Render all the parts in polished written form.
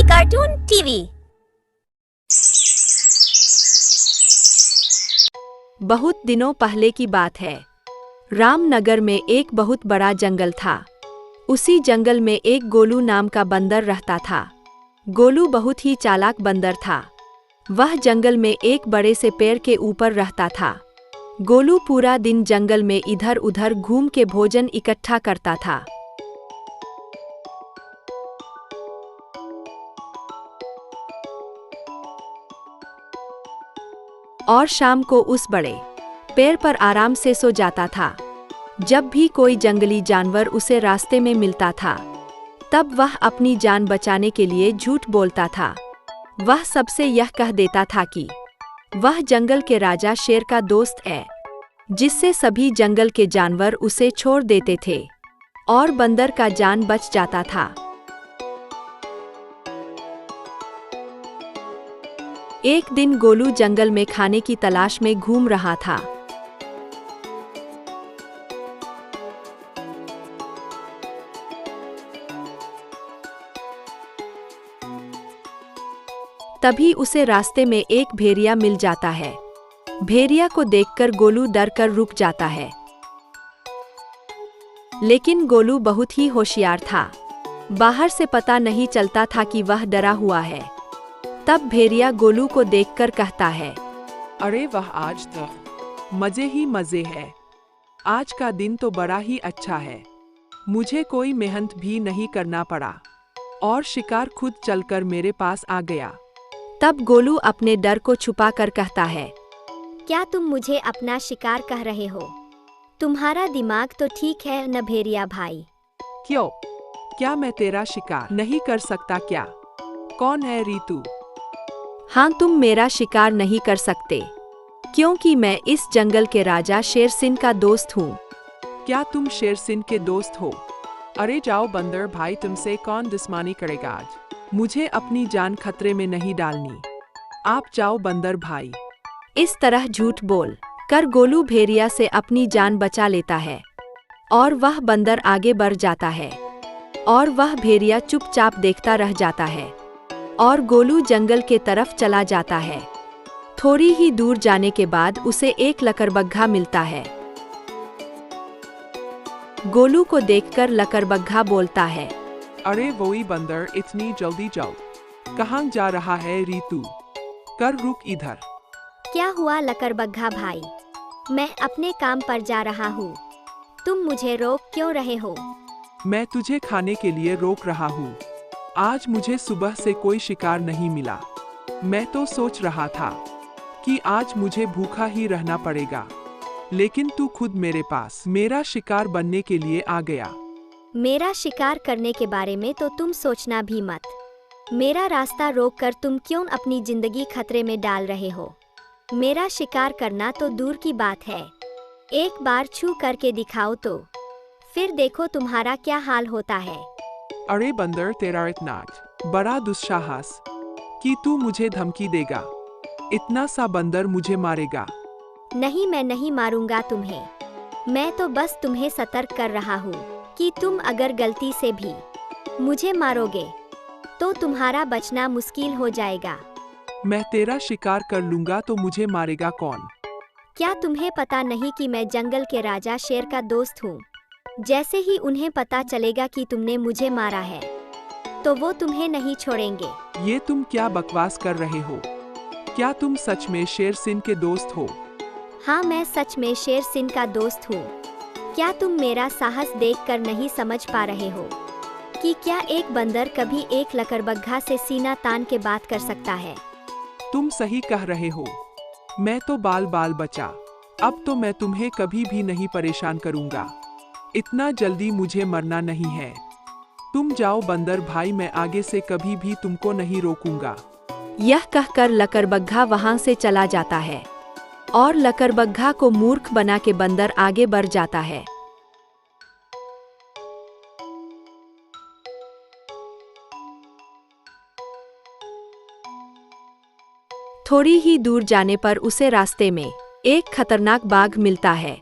Cartoon TV. बहुत दिनों पहले की बात है। रामनगर में एक बहुत बड़ा जंगल था। उसी जंगल में एक गोलू नाम का बंदर रहता था। गोलू बहुत ही चालाक बंदर था। वह जंगल में एक बड़े से पेड़ के ऊपर रहता था। गोलू पूरा दिन जंगल में इधर उधर घूम के भोजन इकट्ठा करता था। और शाम को उस बड़े पेड़ पर आराम से सो जाता था। जब भी कोई जंगली जानवर उसे रास्ते में मिलता था, तब वह अपनी जान बचाने के लिए झूठ बोलता था। वह सबसे यह कह देता था कि वह जंगल के राजा शेर का दोस्त है, जिससे सभी जंगल के जानवर उसे छोड़ देते थे और बंदर का जान बच जाता था। एक दिन गोलू जंगल में खाने की तलाश में घूम रहा था। तभी उसे रास्ते में एक भेड़िया मिल जाता है। भेड़िया को देखकर गोलू डर कर रुक जाता है। लेकिन गोलू बहुत ही होशियार था। बाहर से पता नहीं चलता था कि वह डरा हुआ है। तब भेड़िया गोलू को देखकर कहता है, अरे वाह, आज तो मजे ही मजे है। आज का दिन तो बड़ा ही अच्छा है। मुझे कोई मेहनत भी नहीं करना पड़ा और शिकार खुद चलकर मेरे पास आ गया। तब गोलू अपने डर को छुपा कर कहता है, क्या तुम मुझे अपना शिकार कह रहे हो? तुम्हारा दिमाग तो ठीक है न भेड़िया भाई? क्यों? क्या मैं तेरा शिकार नहीं कर सकता क्या? कौन है रीतू? हाँ, तुम मेरा शिकार नहीं कर सकते, क्योंकि मैं इस जंगल के राजा शेर सिंह का दोस्त हूँ। क्या तुम शेर सिंह के दोस्त हो? अरे जाओ बंदर भाई, तुमसे कौन दुश्मनी करेगा आज? मुझे अपनी जान खतरे में नहीं डालनी। आप जाओ बंदर भाई। इस तरह झूठ बोल कर गोलू भेड़िया से अपनी जान बचा लेता है और वह बंदर आगे बढ़ जाता है और वह भेड़िया चुपचाप देखता रह जाता है और गोलू जंगल के तरफ चला जाता है। थोड़ी ही दूर जाने के बाद उसे एक लकड़बग्घा मिलता है। गोलू को देखकर लकड़बग्घा बोलता है, अरे वही बंदर, इतनी जल्दी जल्द कहाँ जा रहा है रीतू? कर रुक इधर। क्या हुआ लकड़बग्घा भाई? मैं अपने काम पर जा रहा हूँ। तुम मुझे रोक क्यों रहे हो? मैं तुझे खाने के लिए रोक रहा हूँ। आज मुझे सुबह से कोई शिकार नहीं मिला। मैं तो सोच रहा था कि आज मुझे भूखा ही रहना पड़ेगा, लेकिन तू खुद मेरे पास मेरा शिकार बनने के लिए आ गया। मेरा शिकार करने के बारे में तो तुम सोचना भी मत। मेरा रास्ता रोककर तुम क्यों अपनी जिंदगी खतरे में डाल रहे हो? मेरा शिकार करना तो दूर की बात है, एक बार छू करके दिखाओ तो फिर देखो तुम्हारा क्या हाल होता है। अरे बंदर, तेरा इतना बड़ा दुस्साहस कि तू मुझे धमकी देगा? इतना सा बंदर मुझे मारेगा? नहीं, मैं नहीं मारूंगा तुम्हें। मैं तो बस तुम्हें सतर्क कर रहा हूँ कि तुम अगर गलती से भी मुझे मारोगे तो तुम्हारा बचना मुश्किल हो जाएगा। मैं तेरा शिकार कर लूंगा तो मुझे मारेगा कौन? क्या तुम्हें पता नहीं कि मैं जंगल के राजा शेर का दोस्त हूँ? जैसे ही उन्हें पता चलेगा कि तुमने मुझे मारा है, तो वो तुम्हें नहीं छोड़ेंगे। ये तुम क्या बकवास कर रहे हो? क्या तुम सच में शेर सिंह के दोस्त हो? हाँ, मैं सच में शेर सिंह का दोस्त हूँ। क्या तुम मेरा साहस देखकर नहीं समझ पा रहे हो कि क्या एक बंदर कभी एक लकड़बग्घा से सीना तान के बात कर सकता है? तुम सही कह रहे हो। मैं तो बाल बाल बचा। अब तो मैं तुम्हें कभी भी नहीं परेशान करूंगा। इतना जल्दी मुझे मरना नहीं है। तुम जाओ बंदर भाई, मैं आगे से कभी भी तुमको नहीं रोकूंगा। यह कहकर लकड़बग्घा वहां से चला जाता है और लकड़बग्घा को मूर्ख बना के बंदर आगे बढ़ जाता है। थोड़ी ही दूर जाने पर उसे रास्ते में एक खतरनाक बाघ मिलता है।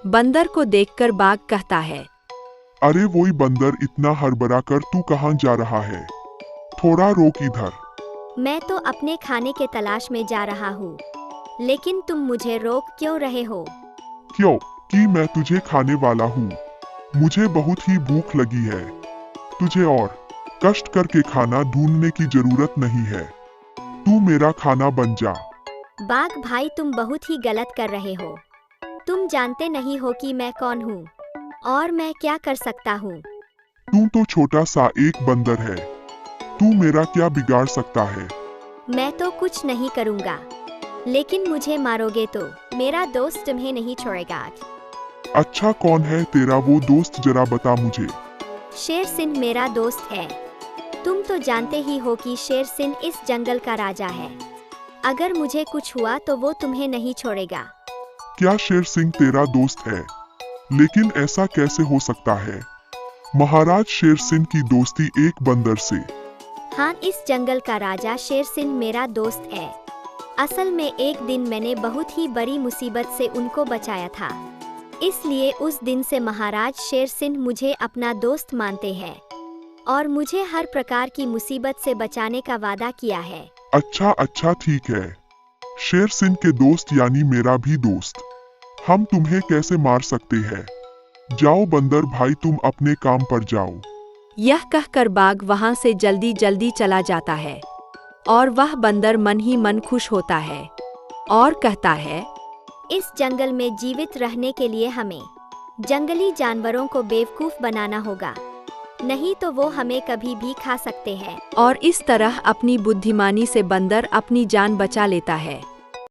बंदर को देखकर बाघ कहता है, अरे वही बंदर, इतना हड़बड़ा कर तू कहाँ जा रहा है? थोड़ा रोक इधर। मैं तो अपने खाने के तलाश में जा रहा हूँ, लेकिन तुम मुझे रोक क्यों रहे हो? क्यों कि मैं तुझे खाने वाला हूँ। मुझे बहुत ही भूख लगी है। तुझे और कष्ट करके खाना ढूंढने की जरूरत नहीं है। तू मेरा खाना बन जा। बाघ भाई, तुम बहुत ही गलत कर रहे हो। तुम जानते नहीं हो कि मैं कौन हूँ और मैं क्या कर सकता हूँ। तू तो छोटा सा एक बंदर है। तू मेरा क्या बिगाड़ सकता है? मैं तो कुछ नहीं करूँगा, लेकिन मुझे मारोगे तो मेरा दोस्त तुम्हें नहीं छोड़ेगा। अच्छा, कौन है तेरा वो दोस्त, जरा बता मुझे। शेर सिंह मेरा दोस्त है। तुम तो जानते ही हो कि शेर सिंह इस जंगल का राजा है। अगर मुझे कुछ हुआ तो वो तुम्हें नहीं छोड़ेगा। क्या शेर सिंह तेरा दोस्त है? लेकिन ऐसा कैसे हो सकता है? महाराज शेर सिंह की दोस्ती एक बंदर से। हाँ, इस जंगल का राजा शेर सिंह मेरा दोस्त है। असल में एक दिन मैंने बहुत ही बड़ी मुसीबत से उनको बचाया था, इसलिए उस दिन से महाराज शेर सिंह मुझे अपना दोस्त मानते हैं और मुझे हर प्रकार की मुसीबत से बचाने का वादा किया है। अच्छा ठीक है। शेर सिंह के दोस्त यानी मेरा भी दोस्त। हम तुम्हें कैसे मार सकते हैं? जाओ बंदर भाई, तुम अपने काम पर जाओ। यह कहकर बाघ वहां से जल्दी जल्दी चला जाता है और वह बंदर मन ही मन खुश होता है और कहता है, इस जंगल में जीवित रहने के लिए हमें जंगली जानवरों को बेवकूफ बनाना होगा, नहीं तो वो हमें कभी भी खा सकते हैं। और इस तरह अपनी बुद्धिमानी से बंदर अपनी जान बचा लेता है।